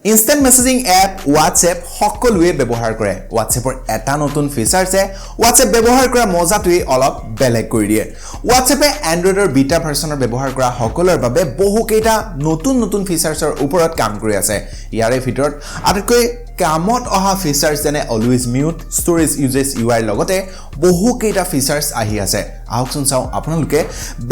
instant messaging app WhatsApp সকলোৱে ব্যৱহাৰ কৰে WhatsAppৰ এটা নতুন ফিচাৰছে WhatsApp ব্যৱহাৰ কৰা মজাটোৱে অলপ বেলেগ কৰি দিয়ে WhatsAppে Androidৰ বিটা ভাৰ্চনৰ ব্যৱহাৰ কৰা সকলৰ বাবে বহুকেইটা নতুন ফিচাৰছৰ ওপৰত কাম কৰি আছে ইয়াৰে ভিতৰত আটাইতকৈ কামত অহা ফিচাৰছ যেনে always mute storage uses UI লগতে বহুকেইটা ফিচাৰছ আহি আছে আহকচোন চাও আপোনালোকে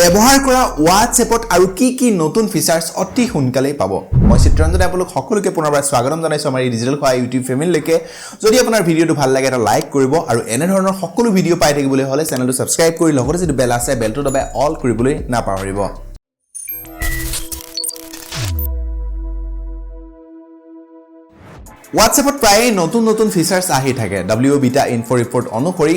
ব্যৱহাৰ কৰা WhatsAppত আৰু কি নতুন ফিচাৰছ অতি সোনকালে পাব মই চিত্ৰঞ্জন আপোনালোক সকলোকে পুনৰবাৰ স্বাগতম জনাইছো আমাৰ ডিজিটেল খোৱা ইউটিউব ফেমিলিলৈকে যদি আপোনাৰ ভিডিঅটো ভাল লাগে এটা লাইক কৰিব আৰু এনে ধৰণৰ সকলো ভিডিঅ পাই থাকিবলৈ হলে চেনেলটো সাবস্ক্ৰাইব কৰি লগতে যদি বেল আছে বেলটো দবাই অল কৰিবলৈ নাপাহৰিব WhatsAppত প্ৰায় নতুন ফিচাৰছ আহি থাকে W Beta Info ৰিপৰ্ট অনুসৰি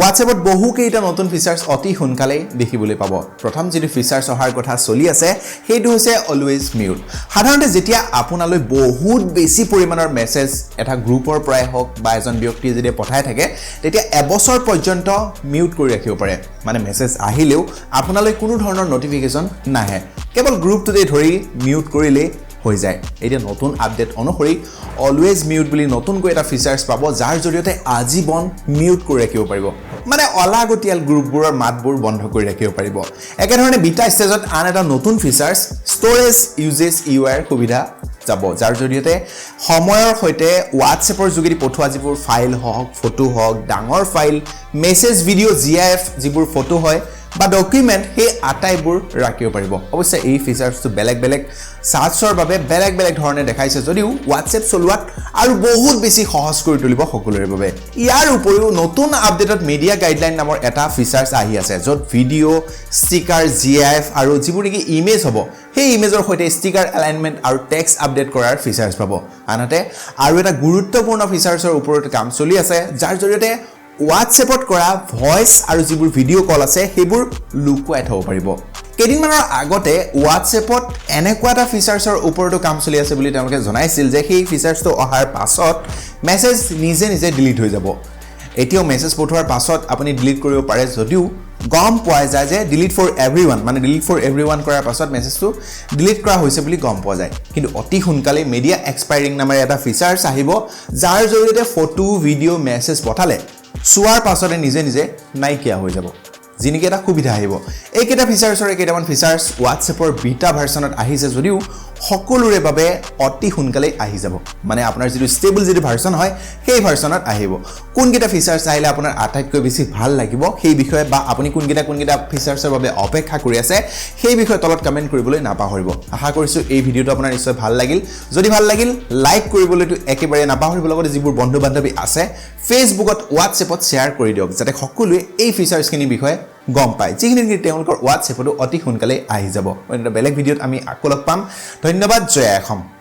WhatsAppত বহুকেইটা নতুন ফিচাৰছ অতি সোনকালে দেখিবলৈ পাব প্ৰথম যেটো ফিচাৰছ অহাৰ কথা চলি আছে সেইটো হৈছে অলৱেজ মিউট সাধাৰণতে যেতিয়া আপোনালৈ বহুত বেছি পৰিমাণৰ মেছেজ এটা গ্ৰুপৰ পৰাই হওক বা এজন ব্যক্তিয়ে যদি পঠাই থাকে তেতিয়া এবছৰ পৰ্যন্ত মিউট কৰি ৰাখিব পাৰে মানে মেছেজ আহিলেও আপোনালৈ কোনো ধৰণৰ নটিফিকেশন নাহে কেৱল গ্ৰুপটোতে ধৰি মিউট কৰিলে হৈ যায় এতিয়া নতুন আপডেট অনুসৰি অলৱেজ মিউট বুলি নতুনকৈ এটা ফিচাৰছ পাব যাৰ জৰিয়তে আজীৱন মিউট কৰি ৰাখিব পাৰিব মানে অলাগতিয়াল গ্ৰুপবোৰৰ মাতবোৰ বন্ধ কৰি ৰাখিব পাৰিব একেধৰণে বিটা ষ্টেজত আন এটা নতুন ফিচাৰছ ষ্টৰেজ ইউজেছ UI সুবিধা যাব যাৰ জৰিয়তে সময়ৰ সৈতে WhatsAppৰ যোগেদি পঠোৱা যিবোৰ ফাইল হওক ফটো হওক ডাঙৰ ফাইল মেছেজ ভিডিঅ GIF যিবোৰ ফটো হয় বা ডকুমেন্ট হে আটাইবোৰ ৰাখিব পাৰিব অৱশ্যে এই ফিচাৰছটো বেলেগ সাৰ্চৰ বাবে বেলেগ ধৰণে দেখাইছে যদিও WhatsApp চলোৱাত আৰু বহুত বেছি সহজ কৰি তুলিব সকলোৰে বাবে ইয়াৰ উপৰিও নতুন আপডেটত মিডিয়া গাইডলাইন নামৰ এটা ফিচাৰছ আহি আছে য'ত ভিডিঅ ষ্টিকাৰ GIF আৰু যিবোৰ নেকি ইমেজ হ'ব সেই ইমেজৰ সৈতে ষ্টিকাৰ এলাইনমেন্ট আৰু টেক্সট আপডেট কৰাৰ ফিচাৰছ পাব আনহাতে আৰু এটা গুৰুত্বপূৰ্ণ ফিচাৰছৰ ওপৰত কাম চলি আছে যাৰ জৰিয়তে WhatsAppত কৰা ভয়েস আৰু যিবোৰ ভিডিঅ কল আছে সেইবোৰ লুকুৱাই থব পাৰিব কেইদিনমানৰ আগতে WhatsAppত এনেকুৱা এটা ফিচাৰছৰ ওপৰতো কাম চলি আছে বুলি তেওঁলোকে জনাইছিল যে সেই ফিচাৰছটো অহাৰ পাছত মেছেজ নিজে ডিলিট হৈ যাব এতিয়াও মেছেজ পঠোৱাৰ পাছত আপুনি ডিলিট কৰিব পাৰে যদিও গম পোৱা যায় যে ডিলিট ফৰ এভৰিওয়ান মানে ডিলিট ফৰ এভৰিওয়ান কৰাৰ পাছত মেছেজটো ডিলিট কৰা হৈছে বুলি গম পোৱা যায় কিন্তু অতি সোনকালে মিডিয়া এক্সপায়াৰিং নামৰ এটা ফিচাৰছ আহিব যাৰ জৰিয়তে ফটো ভিডিঅ মেছেজ পঠালে সোৱাৰ পাছতে নিজে নাইকিয়া হৈ যাব জিনিকে এটা সুবিধা আহিব এইকেইটা ফিচাৰছৰ কেইটামান ফিচাৰছ WhatsAppৰ বিটা ভাৰ্চনত আহিছে যদিও সকলোৰে বাবে অতি সোনকালে আহি যাব মানে আপোনাৰ যিটো ষ্টেবল যিটো ভাৰ্চন হয় সেই ভাৰ্চনত আহিব কোনকেইটা ফিচাৰছ আহিলে আপোনাৰ আটাইতকৈ বেছি ভাল লাগিব সেই বিষয়ে বা আপুনি কোনকেইটা ফিচাৰছৰ বাবে অপেক্ষা কৰি আছে সেই বিষয়ে তলত কমেন্ট কৰিবলৈ নাপাহৰিব আশা কৰিছো এই ভিডিঅটো আপোনাৰ নিশ্চয় ভাল লাগিল যদি ভাল লাগিল লাইক কৰিবলৈটো একেবাৰে নাপাহৰিব লগতে যিবোৰ বন্ধু বান্ধৱী আছে ফেচবুকত WhatsAppত শেয়াৰ কৰি দিয়ক যাতে সকলোৱে এই ফিচাৰছখিনি বিষয়ে গম পায় যিখিনি তেওঁলোকৰ WhatsAppতো অতি সোনকালে আহি যাব অন্য বেলেগ ভিডিঅত আমি আকৌ লগ পাম ধন্যবাদ জয় অসম